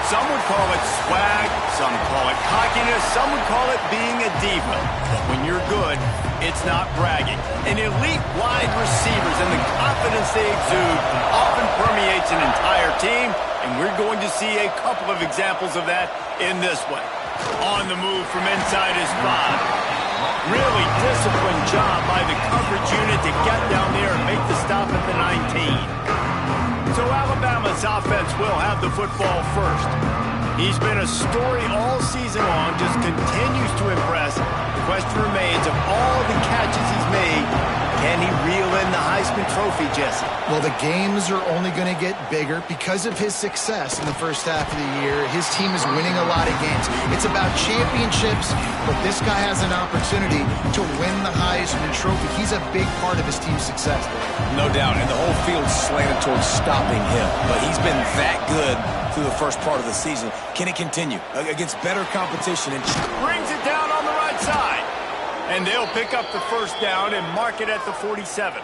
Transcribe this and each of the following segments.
Some would call it swag, some call it cockiness, some would call it being a diva. But when you're good, it's not bragging. An elite wide receivers and the confidence they exude often permeates an entire team, and we're going to see a couple of examples of that in this one. On the move from inside his 5. Really disciplined job by the coverage unit to get down there and make the stop at the 19. So Alabama's offense will have the football first. He's been a story all season long, just continues to impress. The question remains, of all the catches he's made, can he reel in the Heisman Trophy, Jesse? Well, the games are only going to get bigger because of his success in the first half of the year. His team is winning a lot of games. It's about championships, but this guy has an opportunity to win the Heisman Trophy. He's a big part of his team's success. No doubt, and the whole field's slanted towards stopping him. But he's been that good through the first part of the season. Can it continue against better competition? And brings it down on the right side. And they'll pick up the first down and mark it at the 47.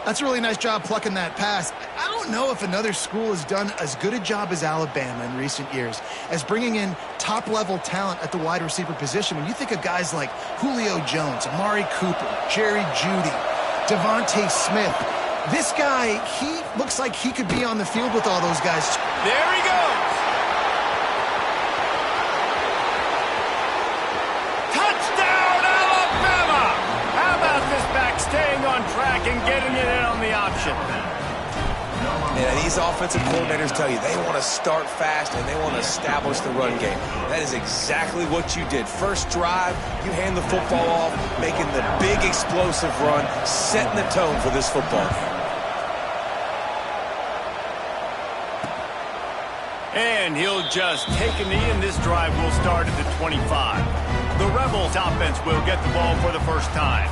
That's a really nice job plucking that pass. I don't know if another school has done as good a job as Alabama in recent years as bringing in top-level talent at the wide receiver position. When you think of guys like Julio Jones, Amari Cooper, Jerry Jeudy, Devontae Smith, this guy, he looks like he could be on the field with all those guys. There he goes. Touchdown, Alabama! How about this back staying on track and getting it in on the option? Yeah, these offensive coordinators tell you they want to start fast and they want to establish the run game. That is exactly what you did. First drive, you hand the football off, making the big explosive run, setting the tone for this football game. And he'll just take a knee, and this drive will start at the 25. The Rebels offense will get the ball for the first time.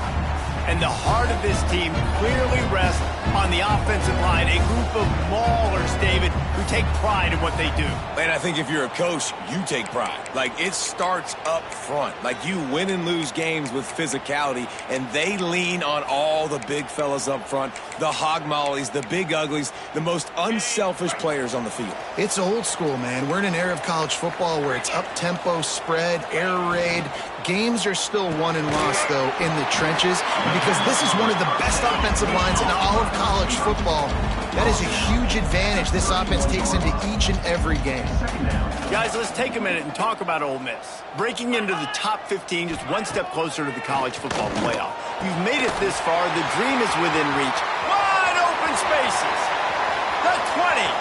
And the heart of this team clearly rests on the offensive line, a group of maulers, David, who take pride in what they do. And I think if you're a coach, you take pride. Like, it starts up front. Like, you win and lose games with physicality, and they lean on all the big fellas up front, the hog mollies, the big uglies, the most unselfish players on the field. It's old school, man. We're in an era of college football where it's up-tempo, spread, air raid. Games are still won and lost, though, in the trenches. And because this is one of the best offensive lines in all of college football, that is a huge advantage this offense takes into each and every game. Guys, let's take a minute and talk about Ole Miss. Breaking into the top 15, just one step closer to the college football playoff. You've made it this far. The dream is within reach. Wide open spaces. The 20.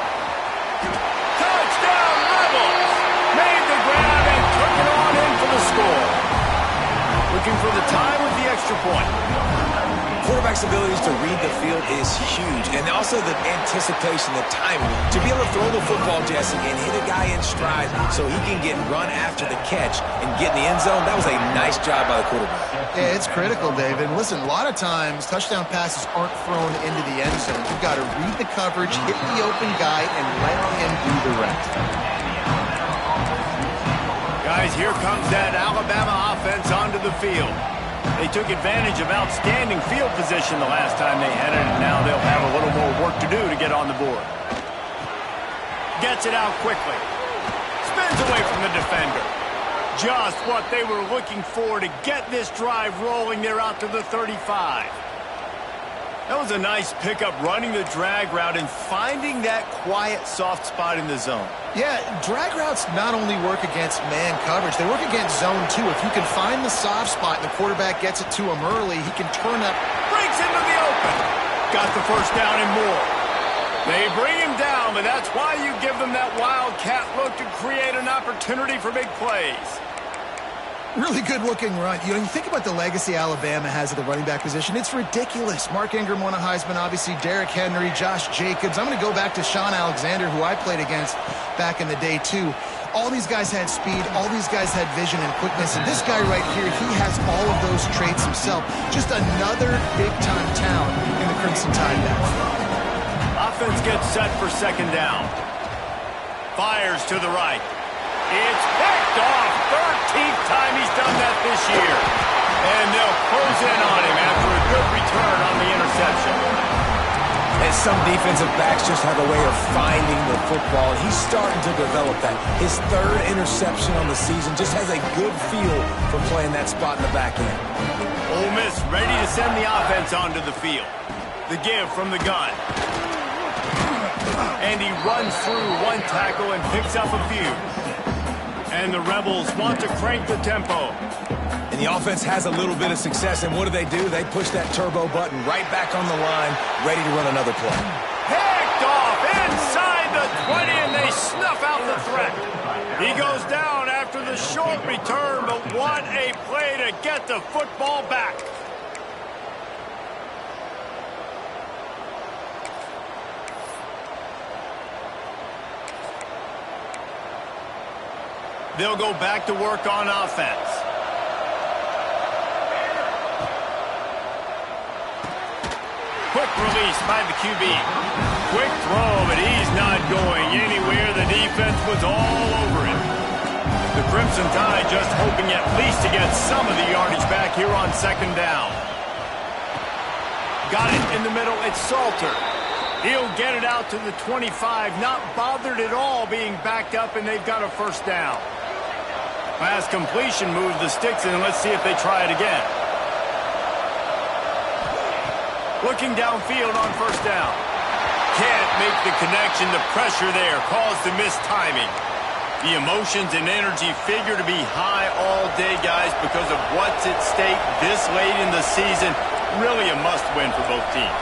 Touchdown, Rebels. Made the grab and took it on in for the score. Looking for the tie with the extra point. quarterback's abilities to read the field is huge, and also the anticipation, the timing. To be able to throw the football, Jesse, and hit a guy in stride so he can get run after the catch and get in the end zone, that was a nice job by the quarterback. Yeah, it's critical, David. Listen, a lot of times touchdown passes aren't thrown into the end zone. You've got to read the coverage, hit the open guy, and let him do the rest. Guys, here comes that Alabama offense onto the field. They took advantage of outstanding field position the last time they had it, and now they'll have a little more work to do to get on the board. Gets it out quickly. Spins away from the defender. Just what they were looking for to get this drive rolling. They're out to the 35. That was a nice pickup, running the drag route and finding that quiet, soft spot in the zone. Yeah, drag routes not only work against man coverage, they work against zone too. If you can find the soft spot and the quarterback gets it to him early, he can turn up. Breaks into the open. Got the first down and more. They bring him down, but that's why you give them that wildcat look to create an opportunity for big plays. Really good-looking run. You know, you think about the legacy Alabama has at the running back position. It's ridiculous. Mark Ingram won a Heisman, obviously. Derrick Henry, Josh Jacobs. I'm going to go back to Sean Alexander, who I played against back in the day, too. All these guys had speed. All these guys had vision and quickness. And this guy right here, he has all of those traits himself. Just another big-time talent in the Crimson Tide backfield. Offense gets set for second down. Fires to the right. It's picked off. 13th time he's done that this year. And they'll close in on him after a good return on the interception. And some defensive backs just have a way of finding the football, and he's starting to develop that. His third interception on the season, just has a good feel for playing that spot in the back end. Ole Miss ready to send the offense onto the field. The give from the gun. And he runs through one tackle and picks up a few. And the Rebels want to crank the tempo. And the offense has a little bit of success, and what do? They push that turbo button right back on the line, ready to run another play. Picked off inside the 20, and they snuff out the threat. He goes down after the short return, but what a play to get the football back. They'll go back to work on offense. Quick release by the QB. Quick throw, but he's not going anywhere. The defense was all over him. The Crimson Tide just hoping at least to get some of the yardage back here on second down. Got it in the middle. It's Salter. He'll get it out to the 25. Not bothered at all being backed up, and they've got a first down. Pass completion moves the sticks in, and let's see if they try it again. Looking downfield on first down. Can't make the connection. The pressure there caused the missed timing. The emotions and energy figure to be high all day, guys, because of what's at stake this late in the season. Really a must-win for both teams.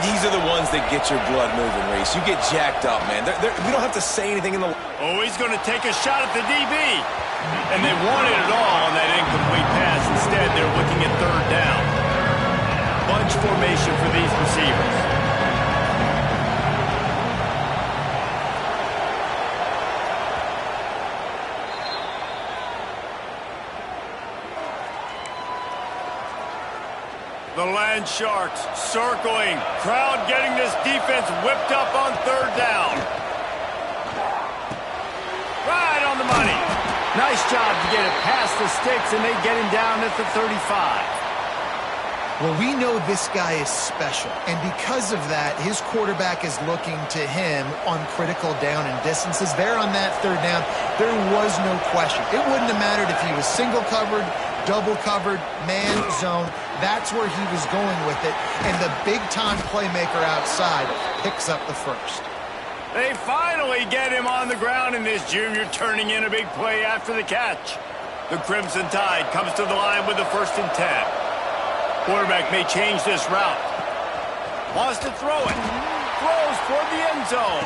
These are the ones that get your blood moving, Reese. You get jacked up, man. We don't have to say anything in the... Oh, he's going to take a shot at the DB. And they wanted it all on that incomplete pass. Instead, they're looking at third down. Bunch formation for these receivers. The Land Sharks circling. Crowd getting this defense whipped up on third down. Right on the money. Nice job to get it past the sticks, and they get him down at the 35. Well, we know this guy is special, and because of that, his quarterback is looking to him on critical down and distances. There on that third down, there was no question. It wouldn't have mattered if he was single covered, double covered, man zone. That's where he was going with it, and the big-time playmaker outside picks up the first. They finally get him on the ground, and this junior turning in a big play after the catch. The Crimson Tide comes to the line with the 1st and 10. Quarterback may change this route. Wants to throw it. Throws for the end zone.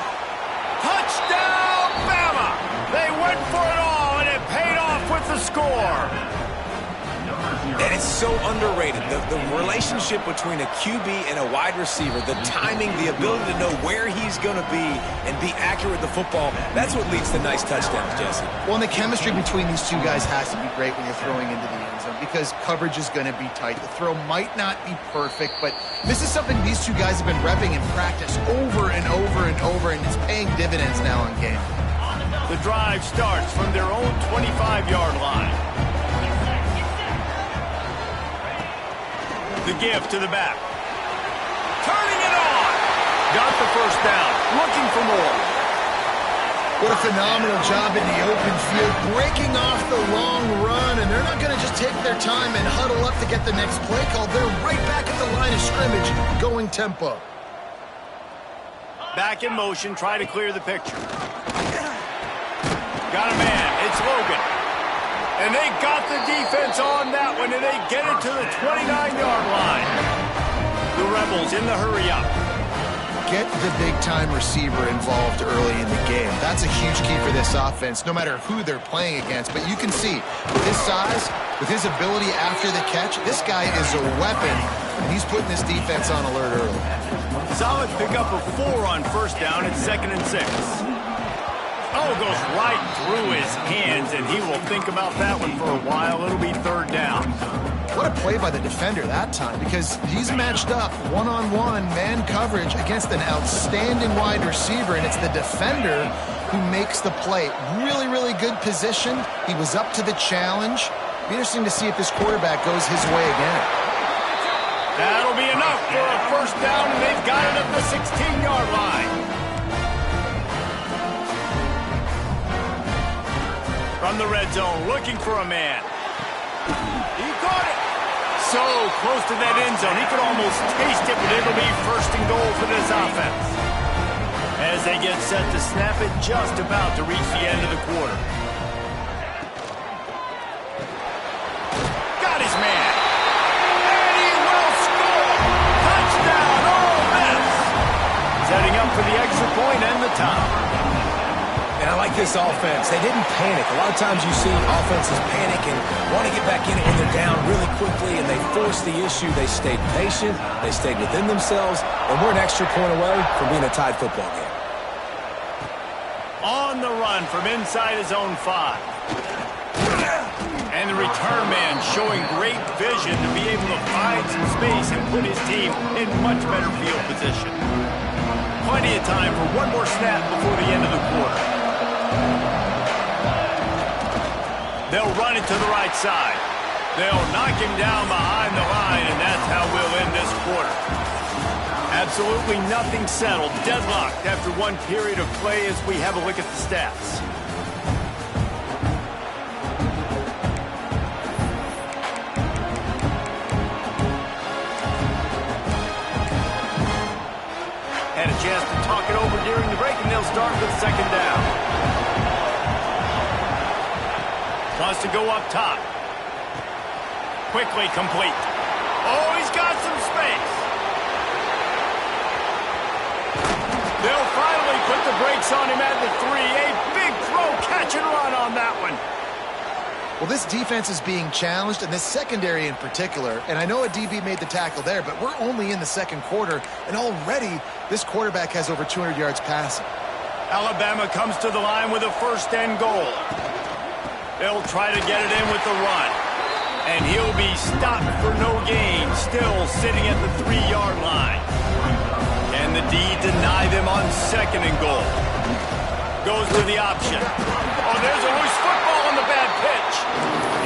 Touchdown, Bama! They went for it all, and it paid off with the score. And it's so underrated. The relationship between a QB and a wide receiver, the timing, the ability to know where he's going to be and be accurate with the football, that's what leads to nice touchdowns, Jesse. Well, and the chemistry between these two guys has to be great when you're throwing into the end zone because coverage is going to be tight. The throw might not be perfect, but this is something these two guys have been repping in practice over and over and over, and it's paying dividends now on game. The drive starts from their own 25-yard line. The give to the back. Turning it on. Got the first down. Looking for more. What a phenomenal job in the open field, breaking off the long run, and they're not going to just take their time and huddle up to get the next play call. They're right back at the line of scrimmage, going tempo. Back in motion, try to clear the picture. Got a man. It's Logan. And they got the defense on that one, and they get it to the 29-yard line. The Rebels in the hurry-up. Get the big-time receiver involved early in the game. That's a huge key for this offense, no matter who they're playing against. But you can see, with his size, with his ability after the catch, this guy is a weapon, and he's putting this defense on alert early. Solid pickup of 4 on first down. It's 2nd and 6. Oh, goes right through his hands, and he will think about that one for a while. It'll be 3rd down. What a play by the defender that time, because he's matched up one-on-one man coverage against an outstanding wide receiver, and it's the defender who makes the play. Really, really good position. He was up to the challenge. Be interesting to see if this quarterback goes his way again. That'll be enough for a first down, and they've got it at the 16-yard line. From the red zone, looking for a man. He caught it. So close to that end zone. He could almost taste it, but it'll be 1st and goal for this offense. As they get set to snap it, just about to reach the end of the quarter. Got his man. And he will score. Touchdown, Ole Miss. Setting up for the extra point and the tie. And I like this offense. They didn't panic. A lot of times you see offenses panic and want to get back in it when they're down really quickly, and they force the issue. They stayed patient. They stayed within themselves, and we're an extra point away from being a tied football game. On the run from inside his own 5. And the return man showing great vision to be able to find some space and put his team in much better field position. Plenty of time for one more snap before the end of the quarter. They'll run it to the right side. They'll knock him down behind the line, and that's how we'll end this quarter. Absolutely nothing settled. Deadlocked after one period of play as we have a look at the stats. Had a chance to talk it over during the break, and they'll start with 2nd down. Wants to go up top. Quickly complete. Oh, he's got some space. They'll finally put the brakes on him at the 3. A big throw, catch and run on that one. Well, this defense is being challenged, and this secondary in particular, and I know a DB made the tackle there, but we're only in the 2nd quarter, and already this quarterback has over 200 yards passing. Alabama comes to the line with a 1st and goal. They'll try to get it in with the run. And he'll be stopped for no gain, still sitting at the 3-yard line. Can the D deny them on 2nd and goal? Goes to the option. Oh, there's a loose football on the bad pitch.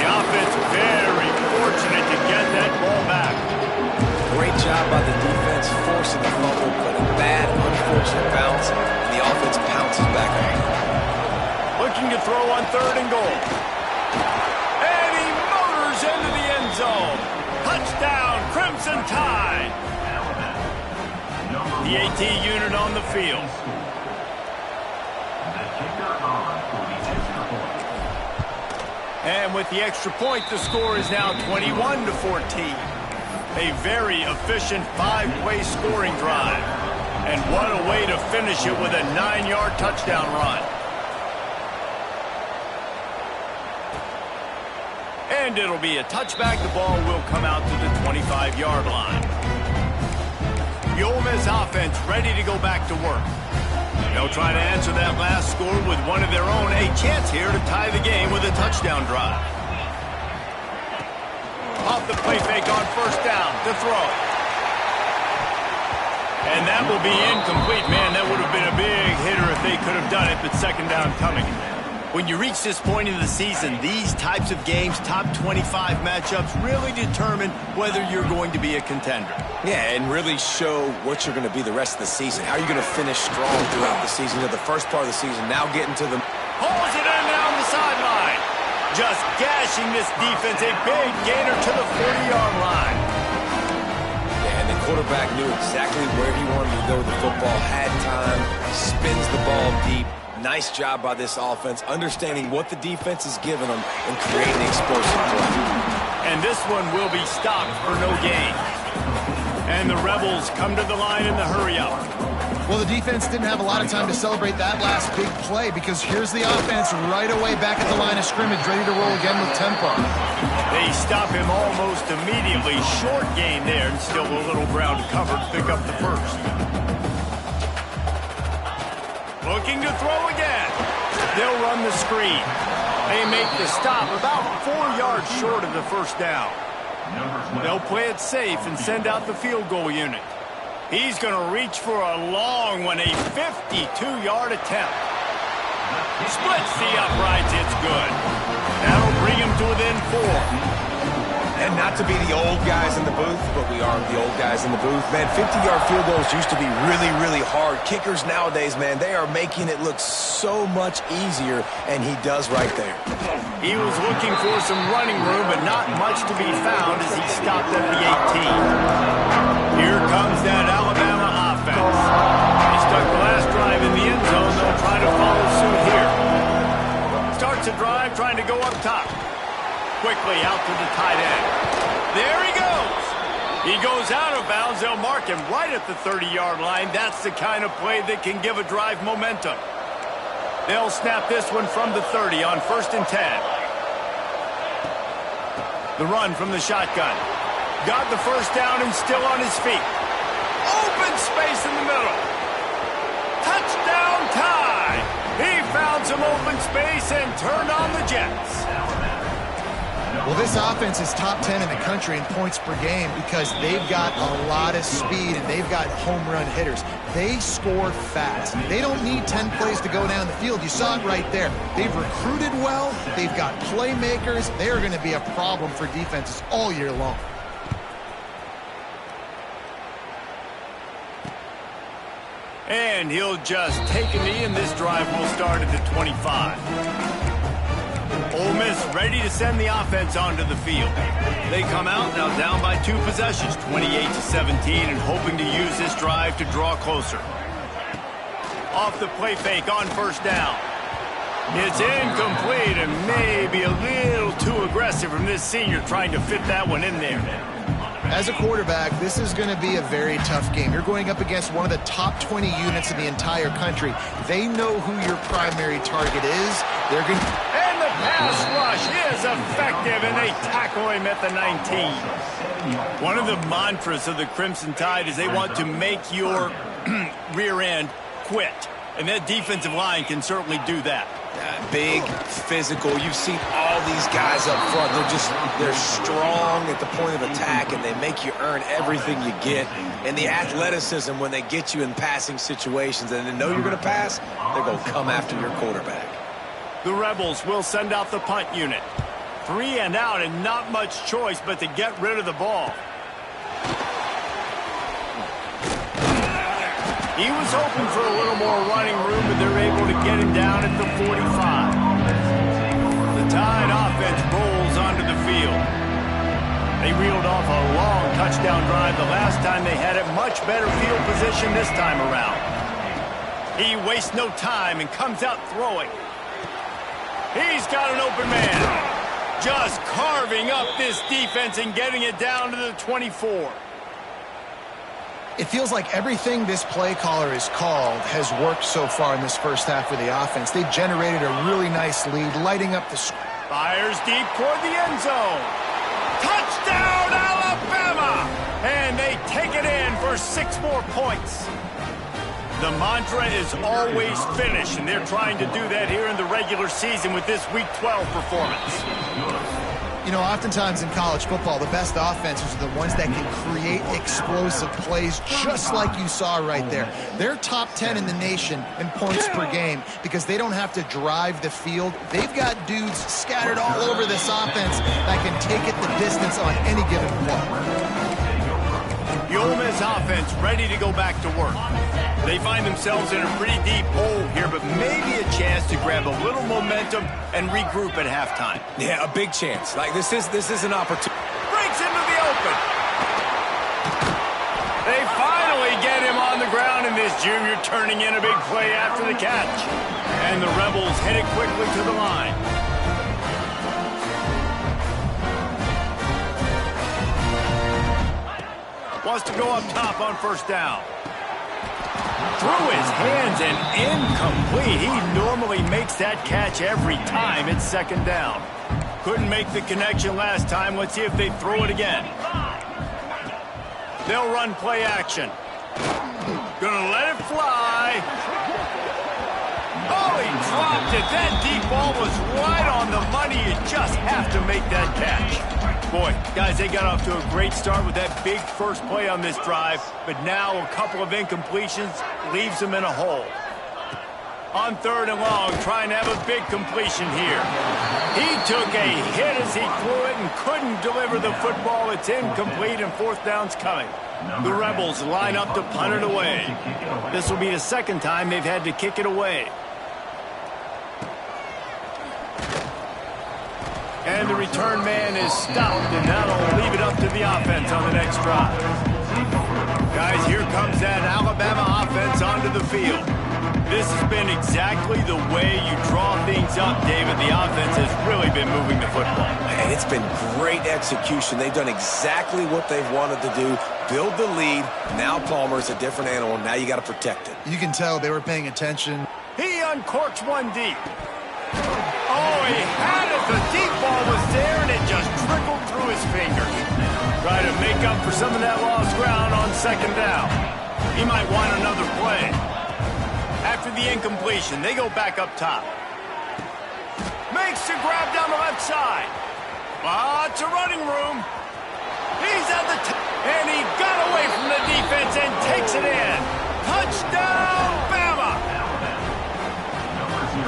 The offense very fortunate to get that ball back. Great job by the defense forcing the fumble, but a bad, unfortunate bounce, and the offense pounces back on it. Looking to throw on 3rd and goal. And he motors into the end zone. Touchdown, Crimson Tide. The AT unit on the field. And with the extra point, the score is now 21-14. A very efficient 5-play scoring drive. And what a way to finish it with a 9-yard touchdown run. And it'll be a touchback. The ball will come out to the 25-yard line. The Ole Miss offense ready to go back to work. They'll try to answer that last score with one of their own. A chance here to tie the game with a touchdown drive. Off the play fake on first down to throw. And that will be incomplete. Man, that would have been a big hitter if they could have done it, but second down coming. When you reach this point in the season, these types of games, top 25 matchups, really determine whether you're going to be a contender. Yeah, and really show what you're going to be the rest of the season. How are you going to finish strong throughout the season? The first part of the season, now getting to the... Pulls it in down the sideline. Just gashing this defense. A big gainer to the 40-yard line. Yeah, and the quarterback knew exactly where he wanted to go with the football, had time, spins the ball deep. Nice job by this offense, understanding what the defense is giving them and creating explosive play. And this one will be stopped for no gain. And the Rebels come to the line in the hurry-up. Well, the defense didn't have a lot of time to celebrate that last big play because here's the offense right away back at the line of scrimmage, ready to roll again with tempo. They stop him almost immediately. Short gain there, and still a little ground to cover to pick up the first. Looking to throw again. They'll run the screen. They make the stop about 4 yards short of the first down. They'll play it safe and send out the field goal unit. He's going to reach for a long one, a 52-yard attempt. Splits the uprights, it's good. That'll bring him to within 4. And not to be the old guys in the booth, but we are the old guys in the booth. Man, 50-yard field goals used to be really, really hard. Kickers nowadays, man, they are making it look so much easier, and he does right there. He was looking for some running room, but not much to be found as he stopped at the 18. Here comes that Alabama offense. They stuck the last drive in the end zone. They'll try to follow suit here. Starts a drive trying to go up top. Quickly out to the tight end. There he goes. He goes out of bounds. They'll mark him right at the 30-yard line. That's the kind of play that can give a drive momentum. They'll snap this one from the 30 on 1st and 10. The run from the shotgun. Got the first down and still on his feet. Open space in the middle. Touchdown tie. He found some open space and turned on the Jets. Well, this offense is top 10 in the country in points per game because they've got a lot of speed and they've got home run hitters. They score fast. They don't need 10 plays to go down the field. You saw it right there. They've recruited well. They've got playmakers. They are going to be a problem for defenses all year long. And he'll just take a knee, and this drive will start at the 25. Ole Miss ready to send the offense onto the field. They come out now down by 2 possessions, 28-17, and hoping to use this drive to draw closer. Off the play fake on first down. It's incomplete and maybe a little too aggressive from this senior trying to fit that one in there. As a quarterback, this is going to be a very tough game. You're going up against one of the top 20 units in the entire country. They know who your primary target is. They're going to... And the pass rush is effective, and they tackle him at the 19. One of the mantras of the Crimson Tide is they want to make your rear end quit. And that defensive line can certainly do that. Big, physical. You've seen all these guys up front. They're strong at the point of attack, and they make you earn everything you get. And the athleticism when they get you in passing situations and they know you're going to pass, they're going to come after your quarterback. The Rebels will send out the punt unit. 3 and out, and not much choice but to get rid of the ball. He was hoping for a little more running room, but they're able to get him down at the 45. The Tide offense rolls onto the field. They reeled off a long touchdown drive the last time they had it. Much better field position this time around. He wastes no time and comes out throwing. He's got an open man. Just carving up this defense and getting it down to the 24. It feels like everything this play caller has called has worked so far in this first half for the offense. They've generated a really nice lead, lighting up the score. Fires deep toward the end zone. Touchdown, Alabama! And they take it in for 6 more points. The mantra is always finish, and they're trying to do that here in the regular season with this Week 12 performance. You know, oftentimes in college football, the best offenses are the ones that can create explosive plays, just like you saw right there. They're top 10 in the nation in points per game because they don't have to drive the field. They've got dudes scattered all over this offense that can take it the distance on any given play. The Ole Miss offense ready to go back to work. They find themselves in a pretty deep hole here, but maybe a chance to grab a little momentum and regroup at halftime. Yeah, a big chance. Like, this is an opportunity. Breaks into the open. They finally get him on the ground, and this junior turning in a big play after the catch. And the Rebels headed quickly to the line. Wants to go up top on first down. Through his hands and incomplete. He normally makes that catch every time it's second down. Couldn't make the connection last time. Let's see if they throw it again. They'll run play action. Gonna let it fly. Oh, he dropped it. That deep ball was right on the money. You just have to make that catch. Boy, guys, they got off to a great start with that big first play on this drive, but now a couple of incompletions leaves them in a hole. On 3rd and long, trying to have a big completion here. He took a hit as he threw it and couldn't deliver the football. It's incomplete, and 4th down's coming. The Rebels line up to punt it away. This will be the 2nd time they've had to kick it away. And the return man is stopped, and that'll leave it up to the offense on the next drive. Guys, here comes that Alabama offense onto the field. This has been exactly the way you draw things up, David. The offense has really been moving the football. And it's been great execution. They've done exactly what they've wanted to do. Build the lead. Now Palmer's a different animal. Now you got to protect it. You can tell they were paying attention. He uncorks one deep. Oh, he had it. The deep ball was there, and it just trickled through his fingers. Try to make up for some of that lost ground on 2nd down. He might want another play. After the incompletion, they go back up top. Makes the grab down the left side. Lots of running room. He's at the and he got away from the defense and takes it in. Touchdown, Bama!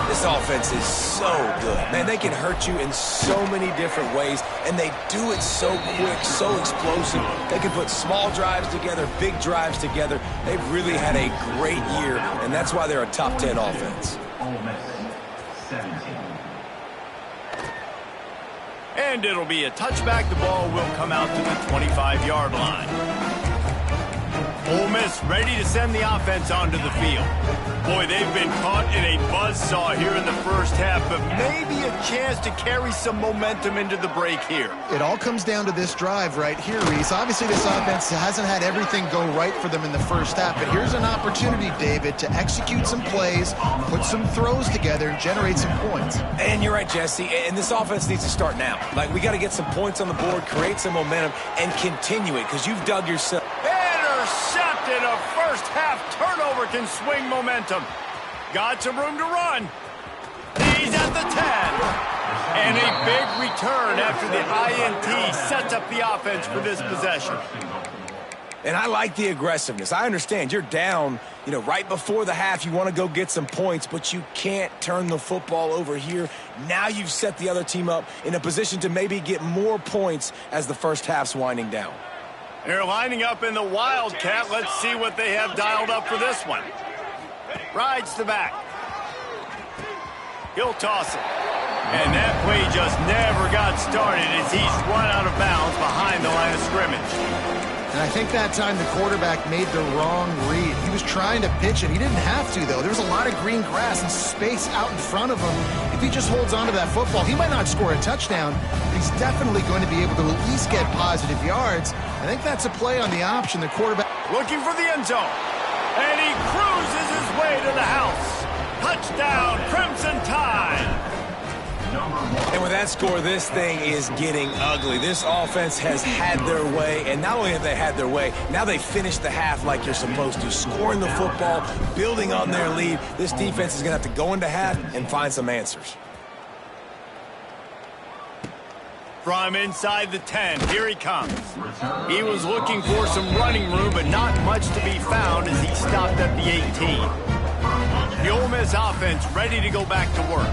This offense is so good. Man, they can hurt you in so many different ways, and they do it so quick, so explosive. They can put small drives together, big drives together. They've really had a great year, and that's why they're a top 10 offense. And it'll be a touchback. The ball will come out to the 25-yard line. Ole Miss ready to send the offense onto the field. Boy, they've been caught in a buzzsaw here in the first half, but maybe a chance to carry some momentum into the break here. It all comes down to this drive right here, Reese. Obviously, this offense hasn't had everything go right for them in the first half, but here's an opportunity, David, to execute some plays, put some throws together, and generate some points. And you're right, Jesse, and this offense needs to start now. Like, we got to get some points on the board, create some momentum, and continue it, because you've dug yourself. Intercepted. A first half turnover can swing momentum. Got some room to run. He's at the 10. And a big return after the INT sets up the offense for this possession. And I like the aggressiveness. I understand you're down, right before the half. You want to go get some points, but you can't turn the football over here. Now you've set the other team up in a position to maybe get more points as the first half's winding down. They're lining up in the Wildcat. Let's see what they have dialed up for this one. Rides the back. He'll toss it. And that play just never got started as he's run out of bounds behind the line of scrimmage. And I think that time the quarterback made the wrong read. He was trying to pitch it. He didn't have to, though. There was a lot of green grass and space out in front of him. If he just holds on to that football, he might not score a touchdown, but he's definitely going to be able to at least get positive yards. I think that's a play on the option. The quarterback looking for the end zone. And he cruises his way to the house. Touchdown, Crimson Tide. And with that score, this thing is getting ugly. This offense has had their way, and not only have they had their way, now they finished the half like you're supposed to, scoring the football, building on their lead. This defense is going to have to go into half and find some answers. From inside the 10, here he comes. He was looking for some running room, but not much to be found as he stopped at the 18. The Ole Miss offense ready to go back to work.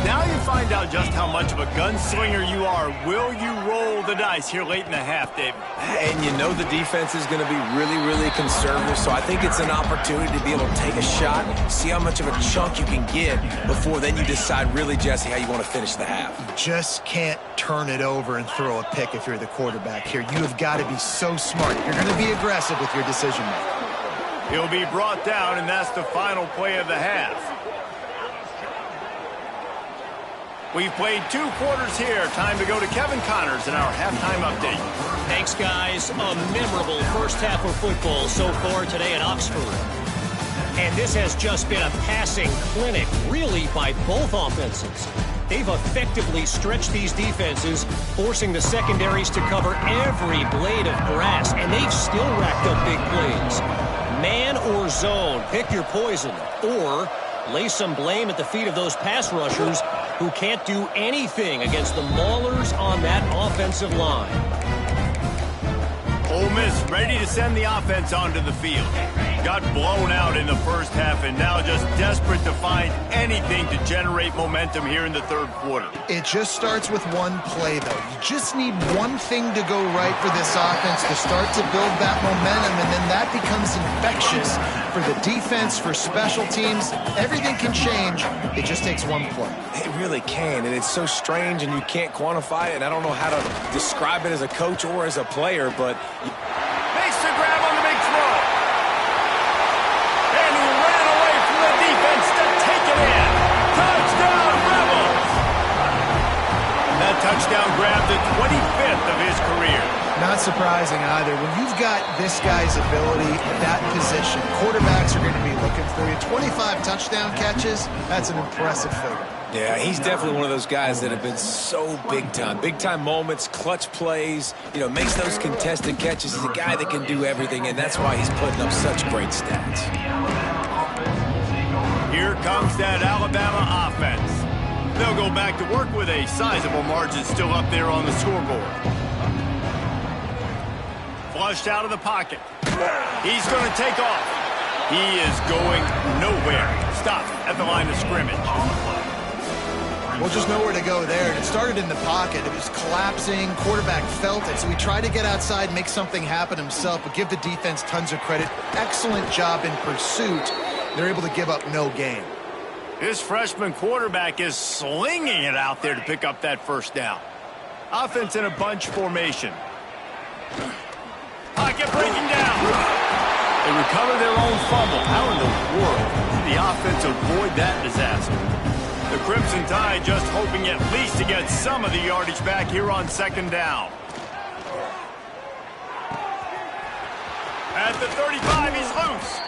Now you find out just how much of a gunslinger you are. Will you roll the dice here late in the half, David? And you know the defense is going to be really, really conservative, so I think it's an opportunity to be able to take a shot, see how much of a chunk you can get before then you decide really, Jesse, how you want to finish the half. You just can't turn it over and throw a pick if you're the quarterback here. You have got to be so smart. You're going to be aggressive with your decision making. He'll be brought down, and that's the final play of the half. We've played 2 quarters here. Time to go to Kevin Connors in our halftime update. Thanks, guys. A memorable first half of football so far today in Oxford. And this has just been a passing clinic, really, by both offenses. They've effectively stretched these defenses, forcing the secondaries to cover every blade of grass, and they've still racked up big plays. Man or zone, pick your poison, or lay some blame at the feet of those pass rushers who can't do anything against the maulers on that offensive line. Ole Miss ready to send the offense onto the field. Got blown out in the first half and now just desperate to find anything to generate momentum here in the third quarter. It just starts with one play, though. You just need one thing to go right for this offense to start to build that momentum, and then that becomes infectious for the defense, for special teams. Everything can change. It just takes one play. It really can, and it's so strange, and you can't quantify it, and I don't know how to describe it as a coach or as a player, but... Makes the grab on the big throw. And he ran away from the defense to take it in. Touchdown, Rebels! That touchdown grabbed the 25th of his career. Not surprising either. When you've got this guy's ability at that position, quarterbacks are going to be looking for you. 25 touchdown catches, that's an impressive figure. Yeah, he's definitely one of those guys that have been so big time. Big time moments, clutch plays, makes those contested catches. He's a guy that can do everything, and that's why he's putting up such great stats. Here comes that Alabama offense. They'll go back to work with a sizable margin still up there on the scoreboard. Flushed out of the pocket. He's going to take off. He is going nowhere. Stop at the line of scrimmage. Well, just nowhere to go there. And it started in the pocket. It was collapsing. Quarterback felt it. So he tried to get outside, make something happen himself, but give the defense tons of credit. Excellent job in pursuit. They're able to give up no gain. This freshman quarterback is slinging it out there to pick up that first down. Offense in a bunch formation. Pocket breaking down. They recover their own fumble. How in the world did the offense avoid that disaster? The Crimson Tide just hoping at least to get some of the yardage back here on second down. At the 35, he's loose.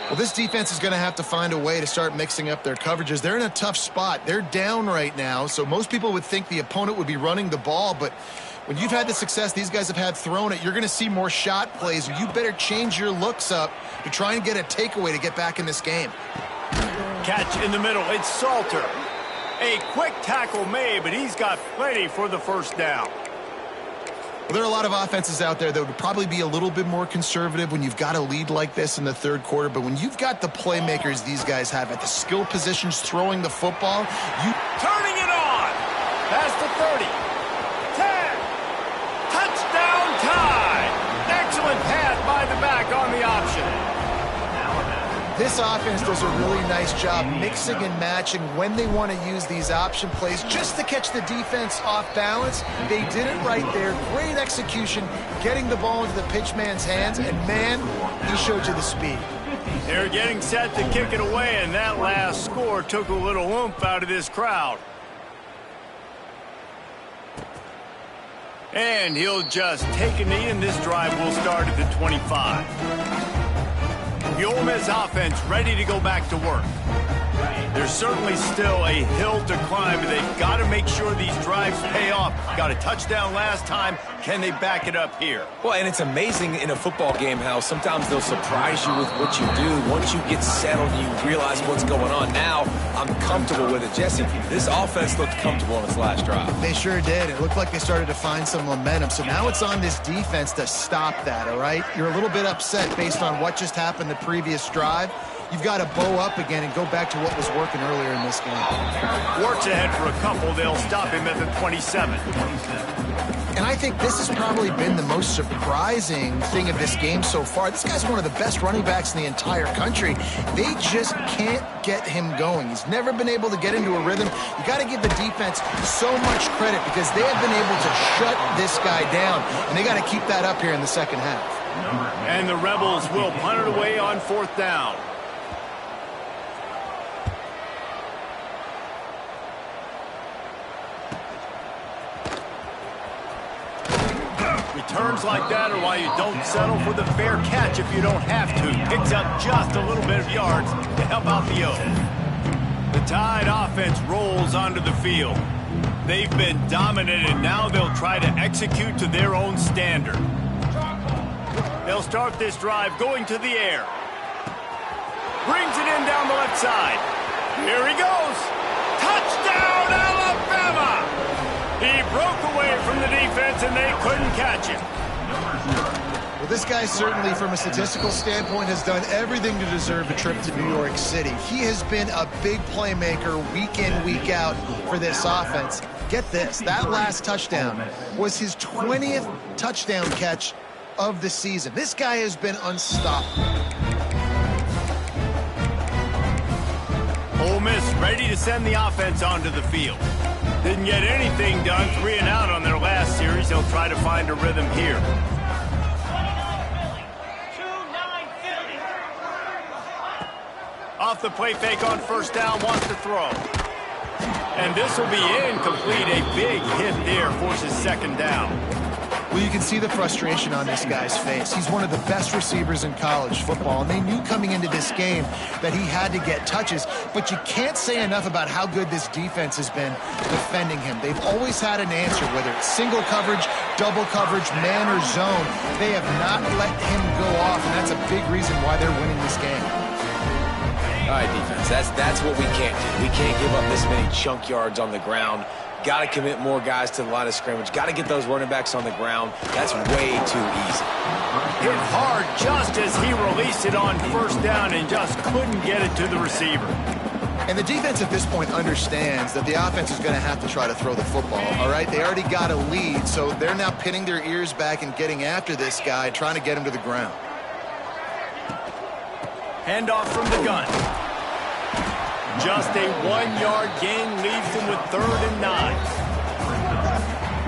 Well, this defense is going to have to find a way to start mixing up their coverages. They're in a tough spot. They're down right now, so most people would think the opponent would be running the ball, but when you've had the success these guys have had throwing it, you're going to see more shot plays. You better change your looks up to try and get a takeaway to get back in this game. Catch in the middle. It's Salter. A quick tackle made, but he's got plenty for the first down. Well, there are a lot of offenses out there that would probably be a little bit more conservative when you've got a lead like this in the third quarter. But when you've got the playmakers these guys have at the skill positions throwing the football, you... Turning it on. Past the 30. 10. Touchdown tie. Excellent pass by the back on the option. This offense does a really nice job mixing and matching when they want to use these option plays just to catch the defense off balance. They did it right there. Great execution, getting the ball into the pitchman's hands, and man, he showed you the speed. They're getting set to kick it away, and that last score took a little oomph out of this crowd. And he'll just take a knee, and this drive will start at the 25. The Ole Miss offense ready to go back to work. There's certainly still a hill to climb, but they've got to make sure these drives pay off. Got a touchdown last time. Can they back it up here? Well, and it's amazing in a football game how sometimes they'll surprise you with what you do. Once you get settled, you realize what's going on. Now, I'm comfortable with it. Jesse, this offense looked comfortable on its last drive. They sure did. It looked like they started to find some momentum. So now it's on this defense to stop that, all right? You're a little bit upset based on what just happened the previous drive. You've got to bow up again and go back to what was working earlier in this game. Works ahead for a couple. They'll stop him at the 27. And I think this has probably been the most surprising thing of this game so far. This guy's one of the best running backs in the entire country. They just can't get him going. He's never been able to get into a rhythm. You got to give the defense so much credit because they have been able to shut this guy down, and they got to keep that up here in the second half. And the Rebels will punt it away on 4th down. Returns like that are why you don't settle for the fair catch if you don't have to. Picks up just a little bit of yards to help out the O. The Tide offense rolls onto the field. They've been dominant, and now they'll try to execute to their own standard. They'll start this drive going to the air. Brings it in down the left side. Here he goes. Touchdown, Alabama! He broke away from the defense, and they couldn't catch him. Well, this guy certainly, from a statistical standpoint, has done everything to deserve a trip to New York City. He has been a big playmaker week in, week out for this offense. Get this, that last touchdown was his 20th touchdown catch of the season. This guy has been unstoppable. Ole Miss ready to send the offense onto the field. Didn't get anything done, 3 and out on their last series. They'll try to find a rhythm here. Off the play fake on 1st down, wants to throw. And this will be incomplete. A big hit there, forces 2nd down. Well, you can see the frustration on this guy's face. He's one of the best receivers in college football, and they knew coming into this game that he had to get touches, but you can't say enough about how good this defense has been defending him. They've always had an answer, whether it's single coverage, double coverage, man or zone. They have not let him go off, and that's a big reason why they're winning this game. All right, defense, that's what we can't do. We can't give up this many chunk yards on the ground. Got to commit more guys to the line of scrimmage. Got to get those running backs on the ground. That's way too easy. Hit hard just as he released it on 1st down and just couldn't get it to the receiver. And the defense at this point understands that the offense is going to have to try to throw the football, all right? They already got a lead, so they're now pinning their ears back and getting after this guy, trying to get him to the ground. Handoff from the gun. Just a 1-yard gain leaves them with 3rd and 9.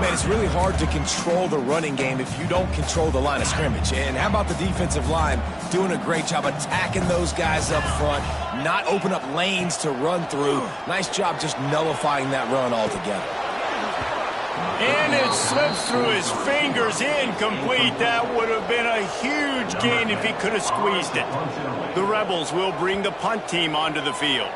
Man, it's really hard to control the running game if you don't control the line of scrimmage. And how about the defensive line doing a great job attacking those guys up front, not open up lanes to run through. Nice job just nullifying that run altogether. And it slips through his fingers, incomplete. That would have been a huge gain if he could have squeezed it. The Rebels will bring the punt team onto the field.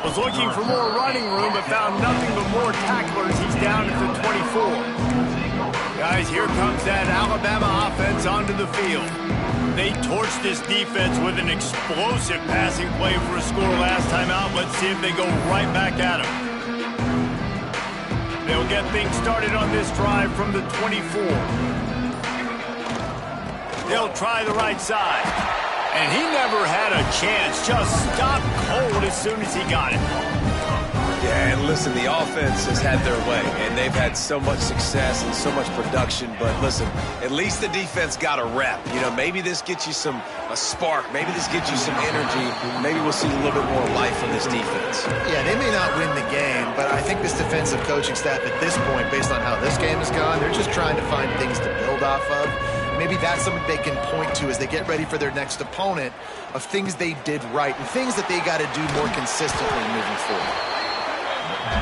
Was looking for more running room, but found nothing but more tacklers. He's down at the 24. Guys, here comes that Alabama offense onto the field. They torched this defense with an explosive passing play for a score last time out. Let's see if they go right back at him. They'll get things started on this drive from the 24. They'll try the right side. And he never had a chance. Just stopped cold as soon as he got it. Yeah, and listen, the offense has had their way, and they've had so much success and so much production. But listen, at least the defense got a rep. You know, maybe this gets you a spark. Maybe this gets you some energy. Maybe we'll see a little bit more life from this defense. Yeah, they may not win the game, but I think this defensive coaching staff at this point, based on how this game has gone, they're just trying to find things to build off of. Maybe that's something they can point to as they get ready for their next opponent, of things they did right and things that they got to do more consistently moving forward.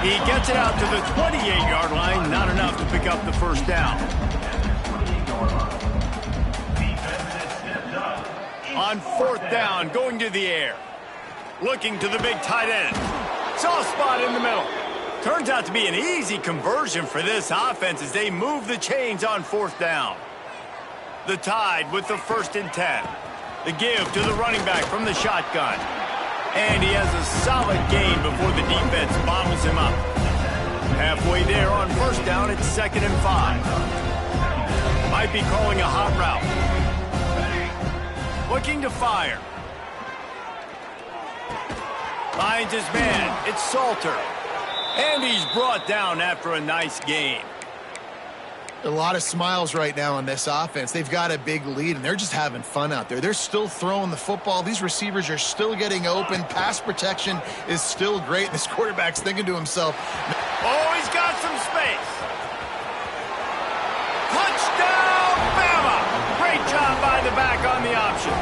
He gets it out to the 28-yard line, not enough to pick up the 1st down. On 4th down, going to the air. Looking to the big tight end. Soft spot in the middle. Turns out to be an easy conversion for this offense as they move the chains on 4th down. The Tide with the 1st and 10. The give to the running back from the shotgun. And he has a solid gain before the defense bottles him up. Halfway there on 1st down, it's 2nd and 5. Might be calling a hot route. Looking to fire. Finds his man. It's Salter. And he's brought down after a nice gain. A lot of smiles right now on this offense. They've got a big lead, and they're just having fun out there. They're still throwing the football. These receivers are still getting open. Pass protection is still great. This quarterback's thinking to himself, oh, he's got some space. Touchdown, Bama! Great job by the back on the option.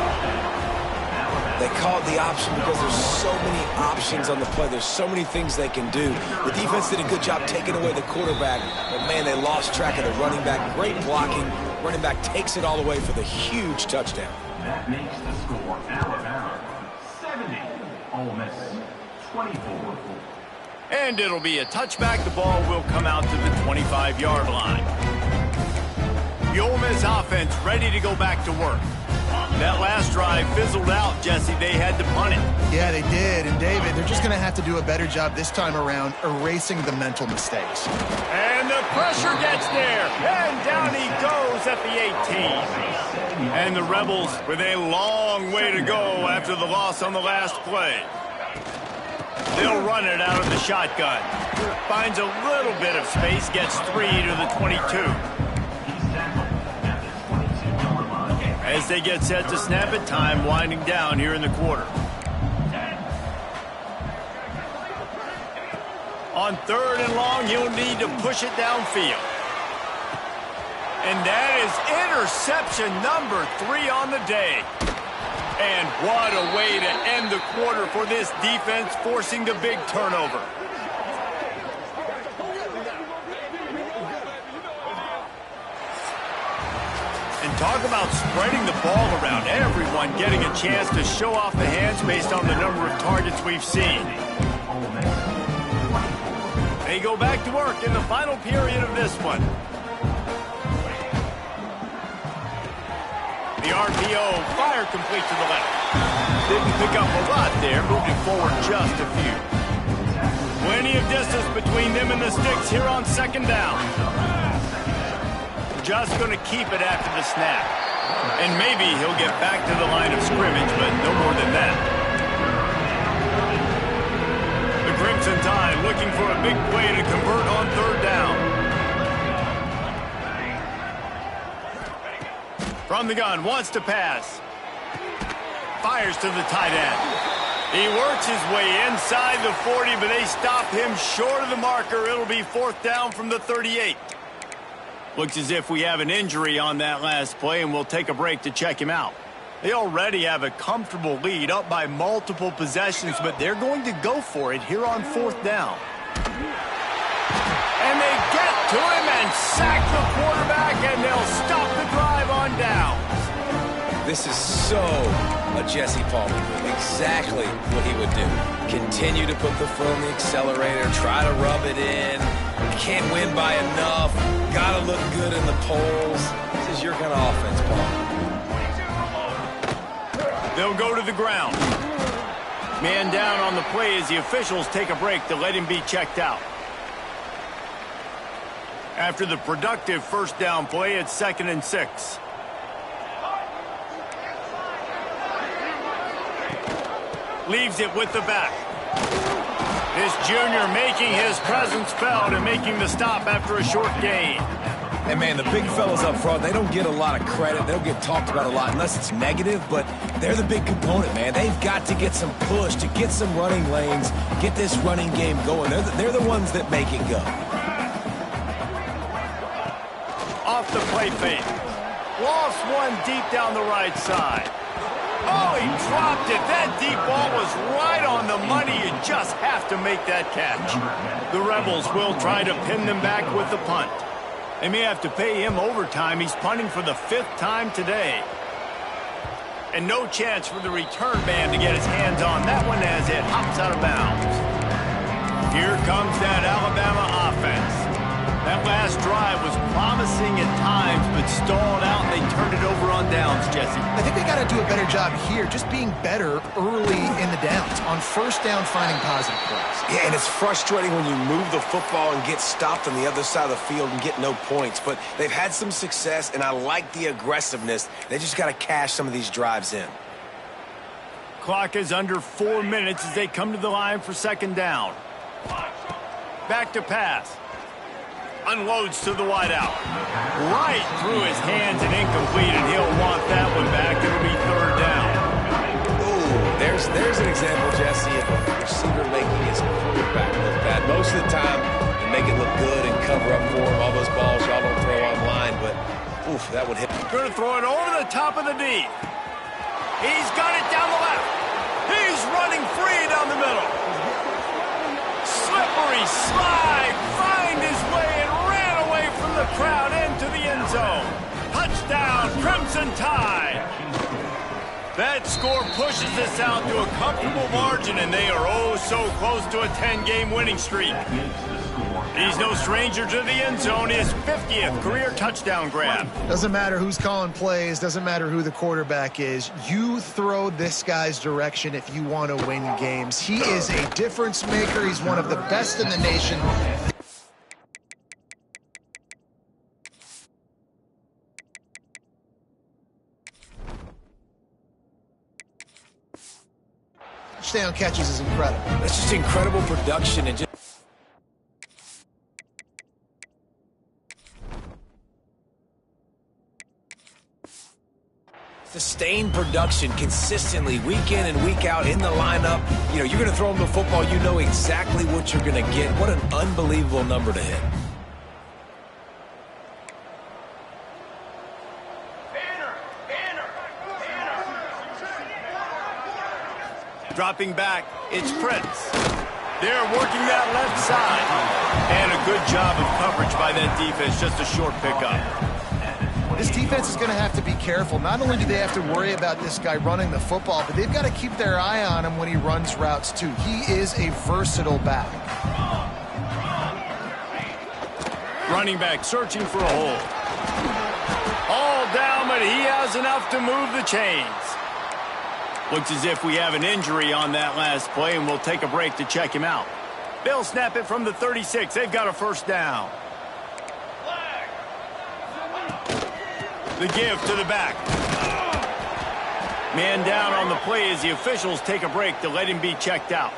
They call it the option because there's so many options on the play. There's so many things they can do. The defense did a good job taking away the quarterback, but, man, they lost track of the running back. Great blocking. Running back takes it all the way for the huge touchdown. That makes the score Alabama 70, Ole Miss 24. And it'll be a touchback. The ball will come out to the 25-yard line. The Ole Miss offense ready to go back to work. That last drive fizzled out, Jesse. They had to punt it. yeah, they did. And, David, they're just going to have to do a better job this time around erasing the mental mistakes. And the pressure gets there. And down he goes at the 18. And the Rebels with a long way to go after the loss on the last play. They'll run it out of the shotgun. Finds a little bit of space, gets 3 to the 22. As they get set to snap it, time winding down here in the quarter. On 3rd and long, he'll need to push it downfield. And that is interception number 3 on the day. And what a way to end the quarter for this defense, forcing the big turnover. And talk about spreading the ball around. Everyone getting a chance to show off the hands based on the number of targets we've seen. They go back to work in the final period of this one. The RPO, fire complete to the left. Didn't pick up a lot there, moving forward just a few. Plenty of distance between them and the sticks here on 2nd down. Just going to keep it after the snap. And maybe he'll get back to the line of scrimmage, but no more than that. The Crimson Tide looking for a big play to convert on 3rd down. From the gun, wants to pass. Fires to the tight end. He works his way inside the 40, but they stop him short of the marker. It'll be 4th down from the 38. Looks as if we have an injury on that last play, and we'll take a break to check him out. They already have a comfortable lead, up by multiple possessions, but they're going to go for it here on 4th down. And they get to him and sack the quarterback, and they'll stop the drive on downs. This is so a Jesse Palmer move. Exactly what he would do. Continue to put the foot on the accelerator, try to rub it in. Can't win by enough. Gotta look good in the polls. This is your kind of offense, Paul. They'll go to the ground. Man down on the play as the officials take a break to let him be checked out. After the productive 1st down play, it's 2nd and 6. Leaves it with the back. This junior making his presence felt and making the stop after a short gain. Hey, man, the big fellas up front, they don't get a lot of credit. They don't get talked about a lot unless it's negative, but they're the big component, man. They've got to get some push, to get some running lanes, get this running game going. They're the ones that make it go. Off the play fake. Lost one deep down the right side. Oh, he dropped it. That deep ball was right on the money. You just have to make that catch. The Rebels will try to pin them back with the punt. They may have to pay him overtime. He's punting for the 5th time today. And no chance for the return man to get his hands on that one as it hops out of bounds. Here comes that Alabama offense. That last drive was promising at times, but stalled out, and they turned it over on downs, Jesse. I think they got to do a better job here, just being better early in the downs, on first down finding positive plays. Yeah, and it's frustrating when you move the football and get stopped on the other side of the field and get no points. But they've had some success, and I like the aggressiveness. They just got to cash some of these drives in. Clock is under 4 minutes as they come to the line for second down. Back to pass. Unloads to the wideout. Right through his hands and incomplete, and he'll want that one back. It'll be third down. Ooh, there's an example, Jesse, of a receiver making his quarterback look bad. Most of the time, they make it look good and cover up for him. All those balls y'all don't throw online, but oof, that would hit. Going to throw it over the top of the D. He's got it down the left. He's running free down the middle. Slippery slide, find his way and ran away from the crowd into the end zone. Touchdown, Crimson Tide. That score pushes us out to a comfortable margin, and they are oh so close to a 10-game winning streak. He's no stranger to the end zone, his 50th career touchdown grab. Doesn't matter who's calling plays, doesn't matter who the quarterback is. You throw this guy's direction if you want to win games. He is a difference maker. He's one of the best in the nation. Touchdown catches is incredible. That's just incredible production and just sustained production consistently week in and week out in the lineup. You know, you're going to throw him the football, you know exactly what you're going to get. What an unbelievable number to hit. Dropping back, it's Prince. They're working that left side. And a good job of coverage by that defense, just a short pickup. This defense is going to have to be careful. Not only do they have to worry about this guy running the football, but they've got to keep their eye on him when he runs routes too. He is a versatile back. Running back searching for a hole. All down, but he has enough to move the chains. Looks as if we have an injury on that last play, and we'll take a break to check him out. They'll snap it from the 36. They've got a first down. The give to the back. Man down on the play as the officials take a break to let him be checked out.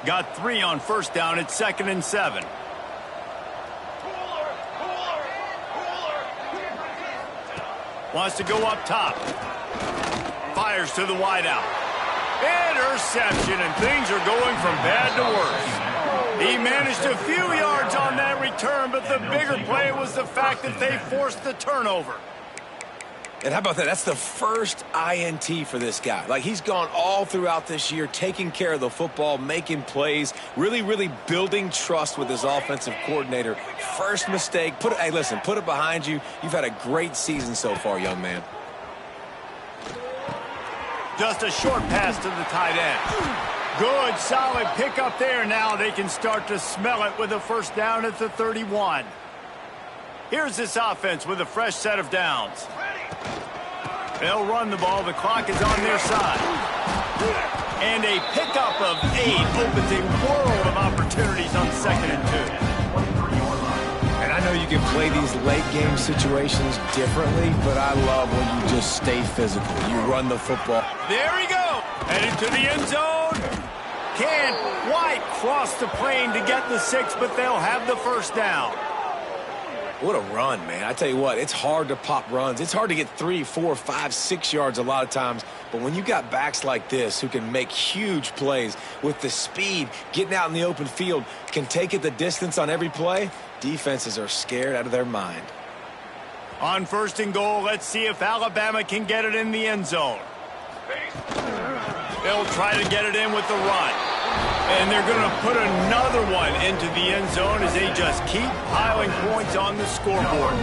Got 3 on first down. It's 2nd and 7. Wants to go up top. Fires to the wideout. Interception, and things are going from bad to worse. He managed a few yards on that return, but the bigger play was the fact that they forced the turnover. And how about that? That's the first INT for this guy. Like, he's gone all throughout this year, taking care of the football, making plays, really building trust with his offensive coordinator. First mistake. Hey, listen, put it behind you. You've had a great season so far, young man. Just a short pass to the tight end. Good, solid pickup there. Now they can start to smell it with a first down at the 31. Here's this offense with a fresh set of downs. They'll run the ball. The clock is on their side. And a pickup of 8 opens a world of opportunities on 2nd and 2. And I know you can play these late game situations differently, but I love when you just stay physical. You run the football. There he goes. Headed to the end zone. Can't quite cross the plane to get the 6, but they'll have the first down. What a run, man. I tell you what, it's hard to pop runs. It's hard to get 3, 4, 5, 6 yards a lot of times. But when you got backs like this who can make huge plays with the speed, getting out in the open field, can take it the distance on every play, defenses are scared out of their mind. On 1st and goal, let's see if Alabama can get it in the end zone. They'll try to get it in with the run. And they're going to put another one into the end zone as they just keep piling points on the scoreboard.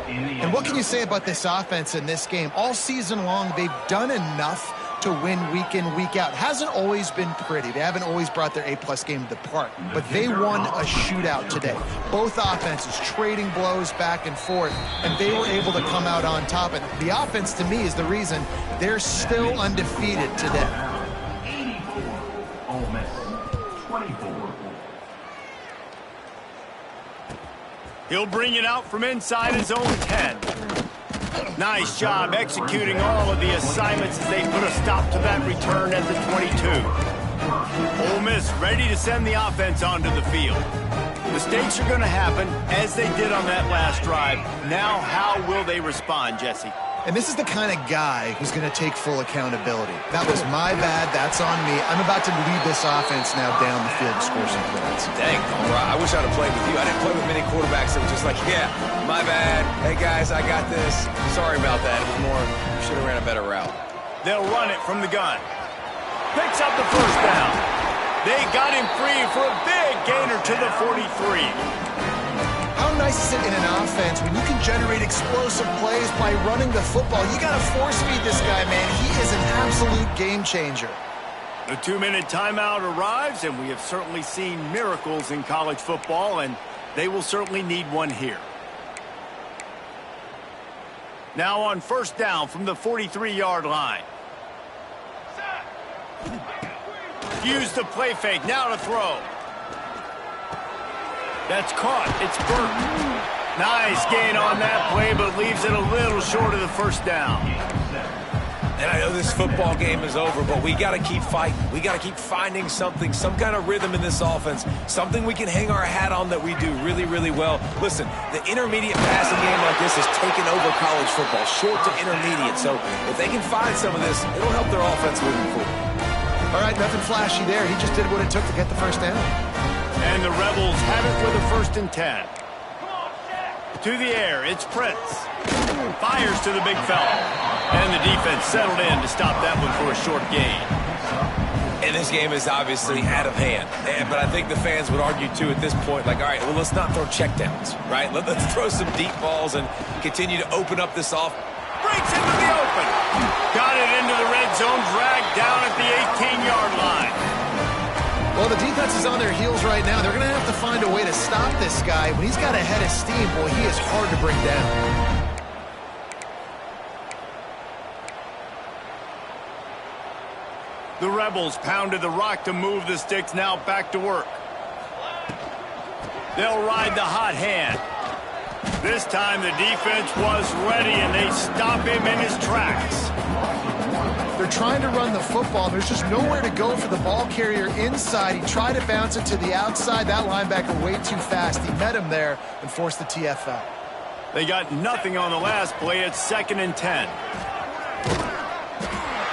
And what can you say about this offense in this game? All season long, they've done enough to win week in, week out. Hasn't always been pretty. They haven't always brought their A-plus game to the park. But they won a shootout today. Both offenses trading blows back and forth, and they were able to come out on top. And the offense, to me, is the reason they're still undefeated today. 84, Ole Miss 24. He'll bring it out from inside his own 10. Nice job executing all of the assignments as they put a stop to that return at the 22. Ole Miss ready to send the offense onto the field. Mistakes are going to happen, as they did on that last drive. Now, how will they respond, Jesse? And this is the kind of guy who's going to take full accountability. That was my bad. That's on me. I'm about to lead this offense now down the field to score some points. Dang, I wish I'd have played with you. I didn't play with many quarterbacks that were just like, yeah, my bad. Hey, guys, I got this. Sorry about that. It was more, should have ran a better route. They'll run it from the gun. Picks up the first down. They got him free for a big gainer to the 43. How nice is it in an offense when you can generate explosive plays by running the football? You got to force-feed this guy, man. He is an absolute game changer. The 2-minute timeout arrives, and we have certainly seen miracles in college football, and they will certainly need one here. Now on first down from the 43-yard line. Use the play fake. Now to throw. That's caught. It's Burton. Nice gain on that play, but leaves it a little short of the first down. And I know this football game is over, but we got to keep fighting. We got to keep finding something, some kind of rhythm in this offense, something we can hang our hat on that we do really, really well. Listen, the intermediate passing game like this has taken over college football, short to intermediate. So if they can find some of this, it'll help their offense moving forward. All right, nothing flashy there. He just did what it took to get the first down. And the Rebels have it with a 1st and 10. To the air, it's Prince. Fires to the big fella. And the defense settled in to stop that one for a short gain. And this game is obviously out of hand. But I think the fans would argue, too, at this point, like, all right, well, let's not throw checkdowns, right? Let's throw some deep balls and continue to open up this off. Breaks into the open. Got it into the red zone, dragged down at the 18-yard line. Well, the defense is on their heels right now. They're going to have to find a way to stop this guy. When he's got a head of steam, boy, he is hard to bring down. The Rebels pounded the rock to move the sticks, now back to work. They'll ride the hot hand. This time the defense was ready, and they stop him in his tracks. They're trying to run the football. There's just nowhere to go for the ball carrier inside. He tried to bounce it to the outside. That linebacker way too fast. He met him there and forced the TFL. They got nothing on the last play. It's 2nd and 10.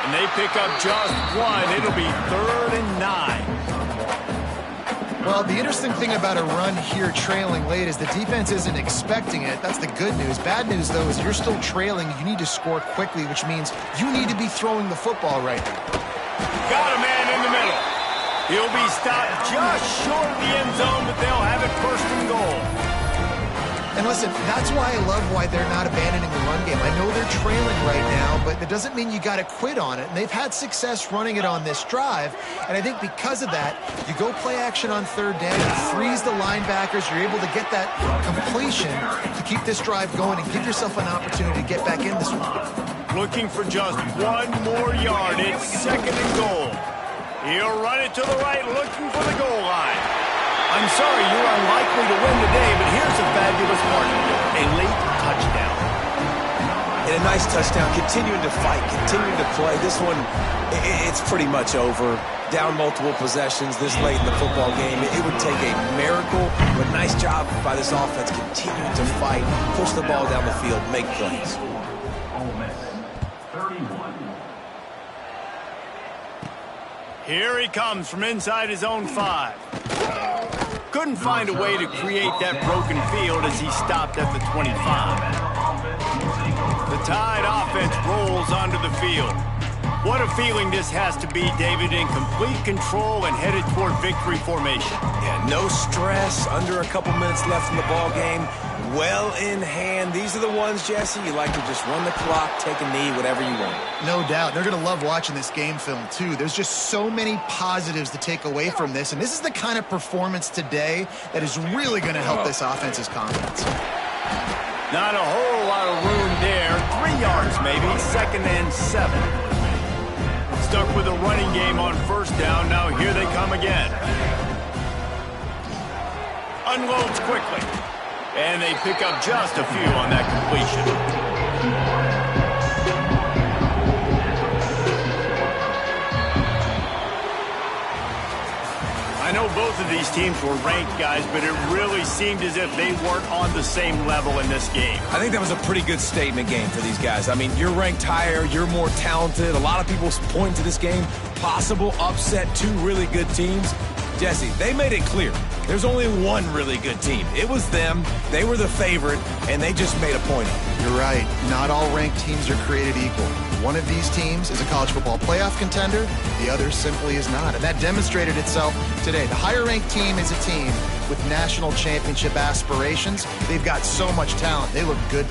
And they pick up just one. It'll be 3rd and 9. Well, the interesting thing about a run here trailing late is the defense isn't expecting it. That's the good news. Bad news, though, is you're still trailing. You need to score quickly, which means you need to be throwing the football right now. Got a man in the middle. He'll be stopped just short of the end zone, but they'll have it 1st and goal. And listen, that's why I love why they're not abandoning the run game. I know they're trailing right now, but that doesn't mean you got to quit on it. And they've had success running it on this drive. And I think because of that, you go play action on 3rd down, you freeze the linebackers, you're able to get that completion to keep this drive going and give yourself an opportunity to get back in this one. Looking for just one more yard. It's 2nd and goal. He'll run it to the right, looking for the goal line. I'm sorry, you're unlikely to win today, but here's a fabulous margin. A late touchdown. And a nice touchdown, continuing to fight, continuing to play. This one, it's pretty much over. Down multiple possessions this late in the football game. It would take a miracle, but nice job by this offense continuing to fight, push the ball down the field, make plays. Ole Miss 31. Here he comes from inside his own 5. Couldn't find a way to create that broken field as he stopped at the 25. The Tide offense rolls onto the field. What a feeling this has to be, David, in complete control and headed toward victory formation. Yeah, no stress, under a couple minutes left in the ball game, well in hand. These are the ones, Jesse, you like to just run the clock, take a knee, whatever you want. No doubt. They're going to love watching this game film, too. There's just so many positives to take away from this, and this is the kind of performance today that is really going to help this offense's confidence. Not a whole lot of room there. 3 yards, maybe. 2nd and 7. Stuck with a running game on first down. Now here they come again. Unloads quickly. And they pick up just a few on that completion. I know both of these teams were ranked, guys, but it really seemed as if they weren't on the same level in this game. I think that was a pretty good statement game for these guys. I mean, you're ranked higher, you're more talented. A lot of people point to this game, possible upset, 2 really good teams. Jesse, they made it clear. There's only one really good team. It was them. They were the favorite, and they just made a point of it. You're right. Not all ranked teams are created equal. One of these teams is a college football playoff contender. The other simply is not. And that demonstrated itself today. The higher-ranked team is a team with national championship aspirations. They've got so much talent. They look good